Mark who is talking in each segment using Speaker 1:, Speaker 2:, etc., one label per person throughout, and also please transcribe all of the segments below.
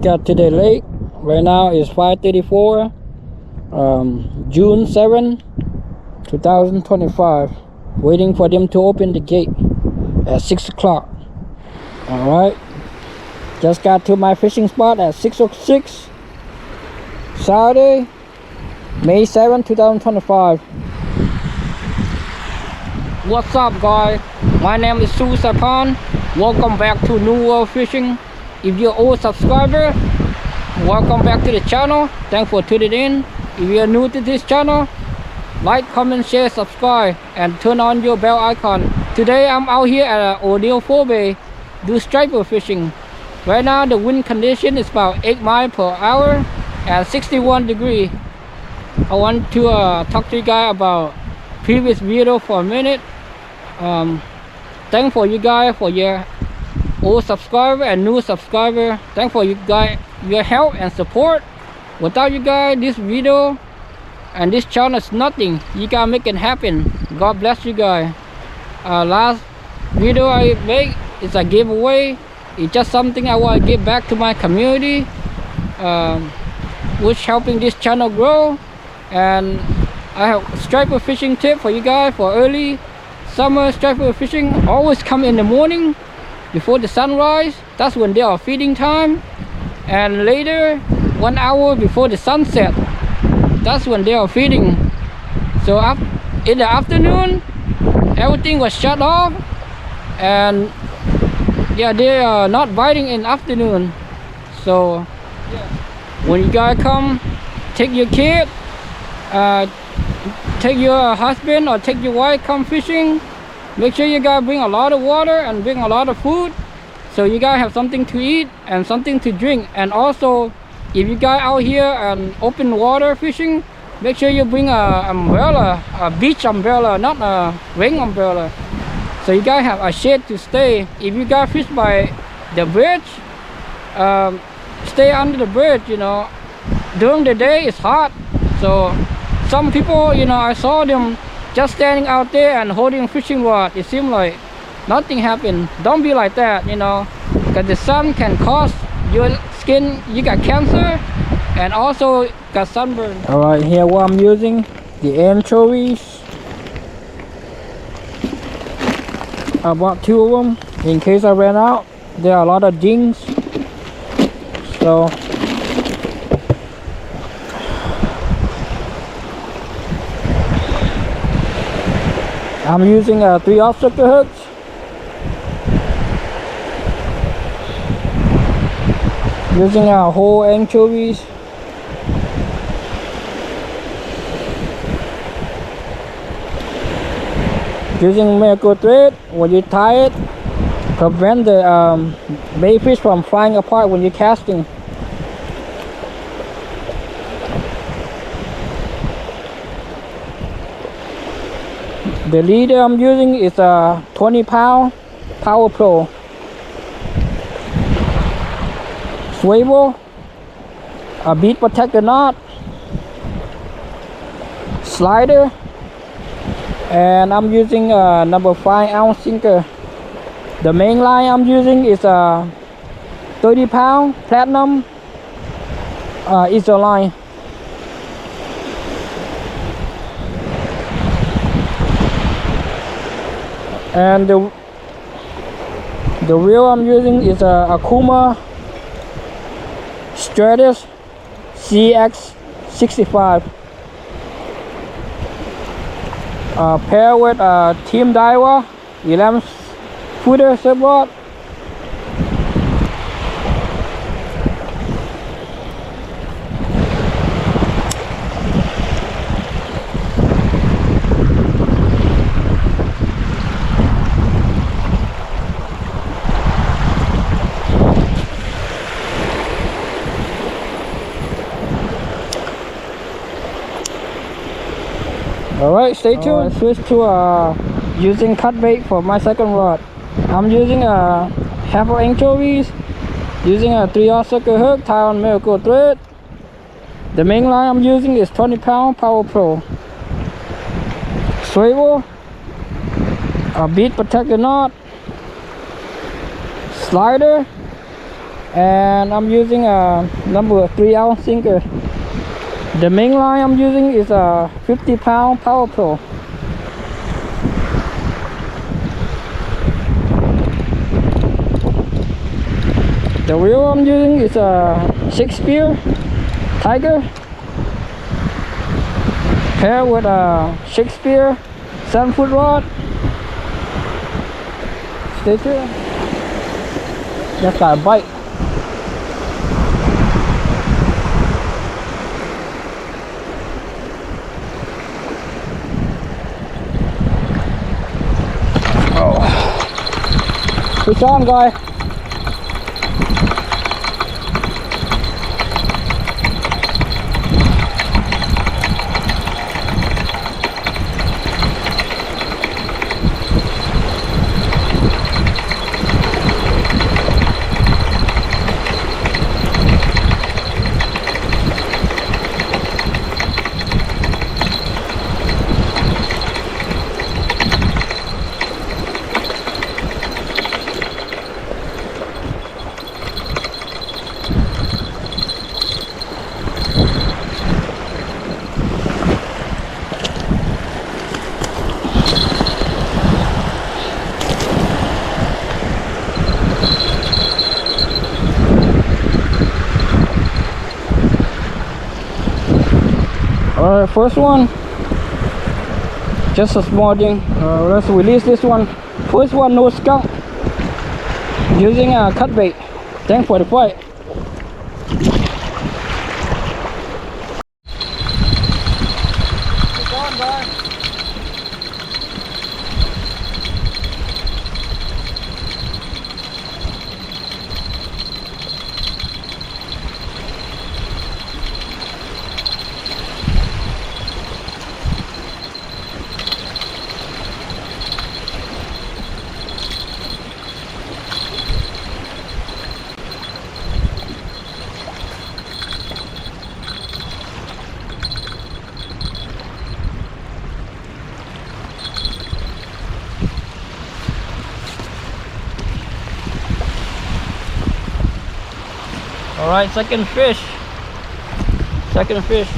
Speaker 1: got to the lake. Right now it's 5:34, June 7, 2025. Waiting for them to open the gate at 6 o'clock. Alright. Just got to my fishing spot at 6:06. Saturday, May 7, 2025. What's up, guys? My name is Su Sapan. Welcome back to New World Fishing. If you're old subscriber, welcome back to the channel. Thanks for tuning in. If you're new to this channel, like, comment, share, subscribe, and turn on your bell icon. Today I'm out here at O'Neill Forebay, do striper fishing. Right now the wind condition is about 8 miles per hour and 61 degrees. I want to talk to you guys about previous video for a minute. Thanks for you guys, for your old subscriber and new subscriber. Thanks for you guys, your help and support. Without you guys, this video and this channel is nothing. You guys make it happen. God bless you guys. Last video I make is a giveaway. It's just something I want to give back to my community, which helping this channel grow. And I have striper fishing tip for you guys for early summer striper fishing. Always come in the morning before the sunrise. That's when they are feeding time. And later, 1 hour before the sunset, that's when they are feeding. So up in the afternoon, everything was shut off, and yeah, they are not biting in afternoon. So when you guys come, take your kid, take your husband or take your wife, come fishing. Make sure you guys bring a lot of water and bring a lot of food, so you guys have something to eat and something to drink. And also, if you guys out here and open water fishing, make sure you bring a umbrella, a beach umbrella, not a rain umbrella, so you guys have a shade to stay. If you guys fish by the bridge, stay under the bridge. You know, during the day it's hot, so some people, you know, I saw them just standing out there and holding fishing rod. It seemed like nothing happened. Don't be like that, you know, because the sun can cause your skin, you got cancer, and also got sunburn. All right, here what I'm using, the anchovies. I bought 2 of them in case I ran out. There are a lot of dings, so I'm using 3 obstacle hooks. Using whole anchovies. Using medical thread. When you tie it, prevent the bait fish from flying apart when you're casting. The leader I'm using is a 20-pound Power Pro. Swivel, a bead protector knot, slider, and I'm using a number 5-ounce sinker. The main line I'm using is a 30-pound platinum Izorline. And the reel I'm using is a Okuma Stratus CX65, paired with Team DAIWA 11-footer surf rod. Alright, stay tuned. Switch to using cut bait for my second rod. I'm using a half of anchovies, using a 3/0 circle hook tied on medical thread. The main line I'm using is 20-pound Power Pro. Swivel, a bead protector knot, slider, and I'm using a number 3-ounce sinker. The main line I'm using is a 50-pound Power Pro. The reel I'm using is a Shakespeare Tiger, paired with a Shakespeare 7-foot rod. Stay tuned. Just got a bite. Oh, fish on, guy. Alright, first one, just a small thing. Let's release this one. First one, no skunk, using a cut bait. Thanks for the fight. Keep on, guys. Alright, second fish. Second fish.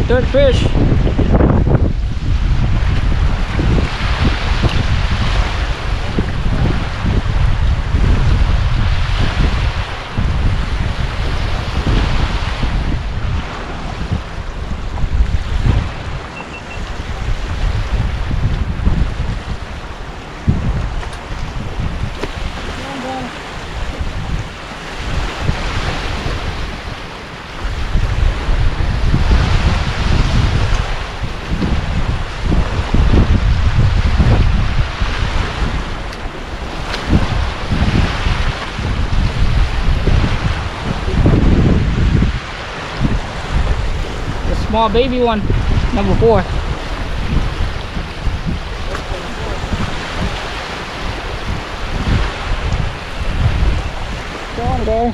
Speaker 1: Third fish. Small baby one, number 4. Go on, guy.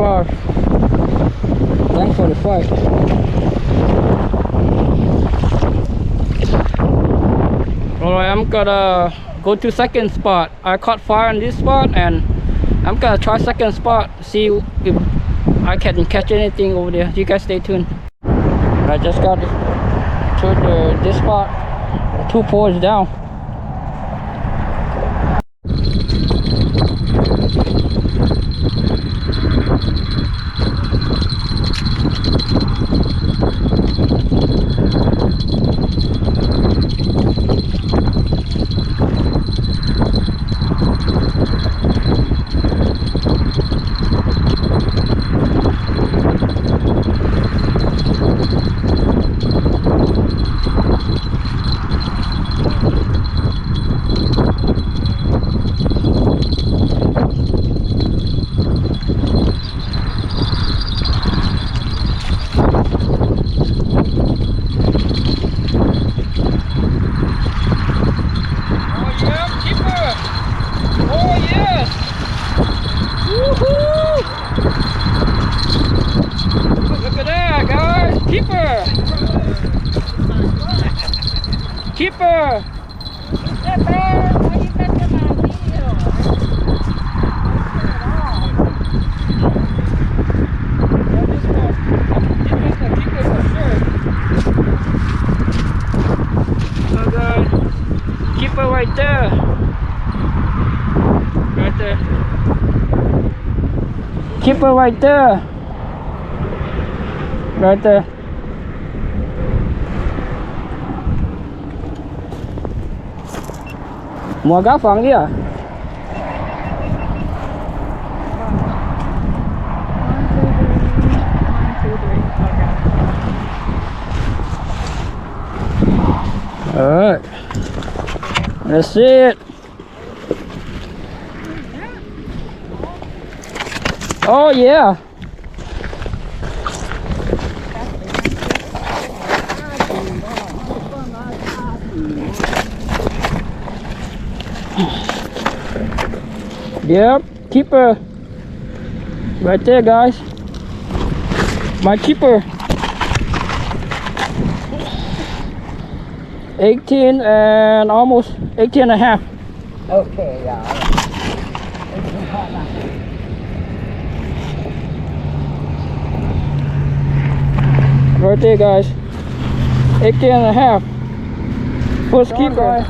Speaker 1: 45. Thanks for the fight. Alright, I'm gonna go to second spot. I caught fire in this spot and I'm gonna try second spot, see if I can catch anything over there. You guys stay tuned. I just got to this spot, 2 poles down. Keeper! Keeper right there. Right there. Keeper right there. Right there. Mua cá phần kia. Alright. That's it. Oh yeah. Yep, keeper right there, guys. My keeper. 18 and almost 18 and a half.
Speaker 2: Okay, yeah.
Speaker 1: Right there, guys. 18 and a half. First keeper.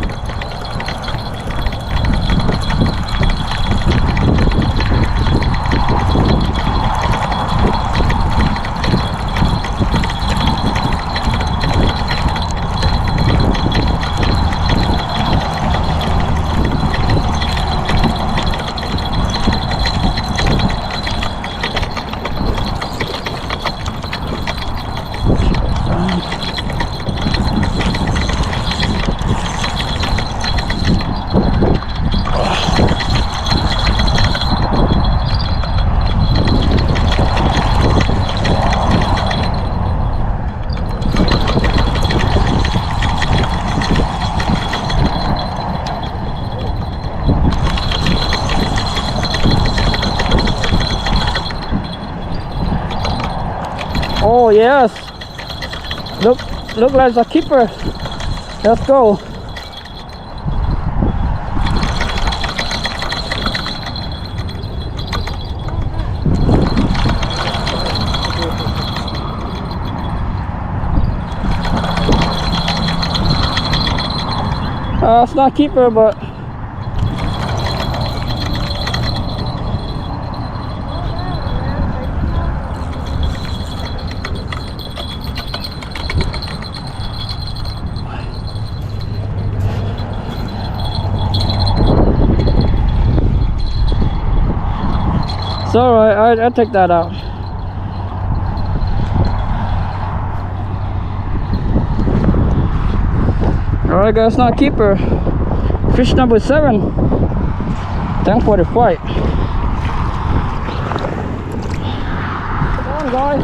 Speaker 1: Oh yes, look like a keeper. Let's go. It's not keeper, but it's alright, I'll take that out. Alright guys, not keeper. Fish number 7. Thanks for the fight. Come on guys.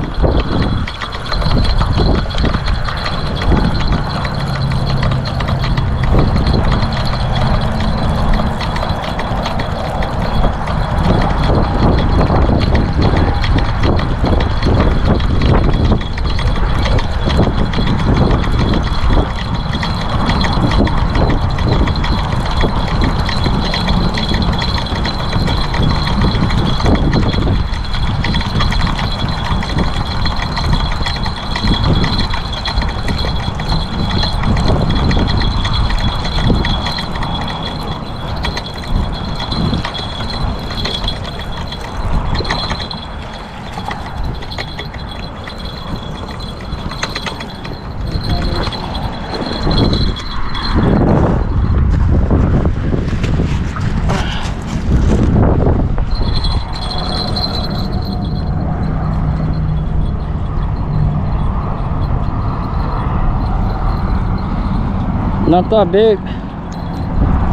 Speaker 1: Not that big,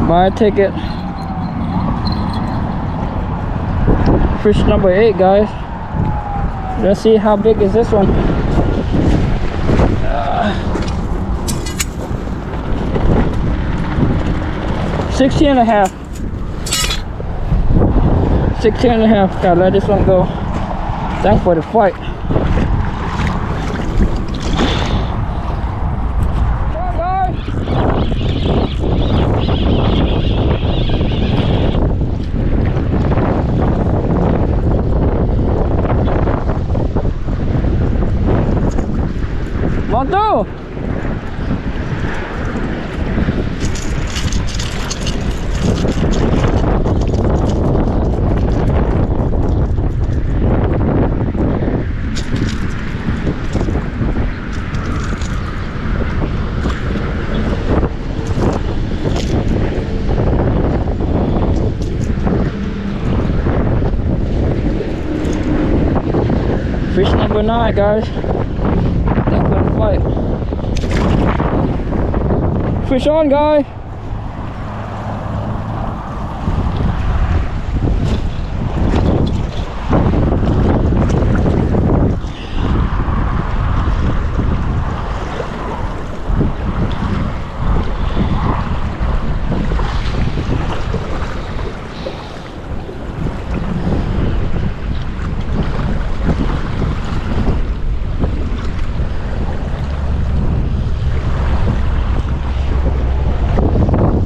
Speaker 1: but I take it. Fish number 8, guys. Let's see how big is this one. 16 and a half. 16 and a half. Gotta let this one go. Thanks for the fight. One, two. Fish number 9, guys. Thanks for the fight. Fish on, guy.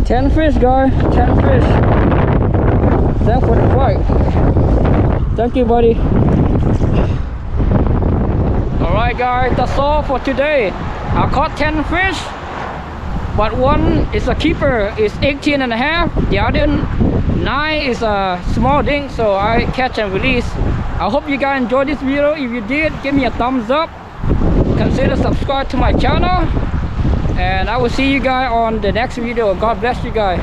Speaker 1: Ten fish, guy. 10 fish. Thanks for the fight. Thank you, buddy. Alright, guys, that's all for today. I caught 10 fish, but one is a keeper, is 18 and a half. The other 9 is a small ding, so I catch and release. I hope you guys enjoyed this video. If you did, give me a thumbs up. Consider subscribe to my channel. And I will see you guys on the next video. God bless you guys.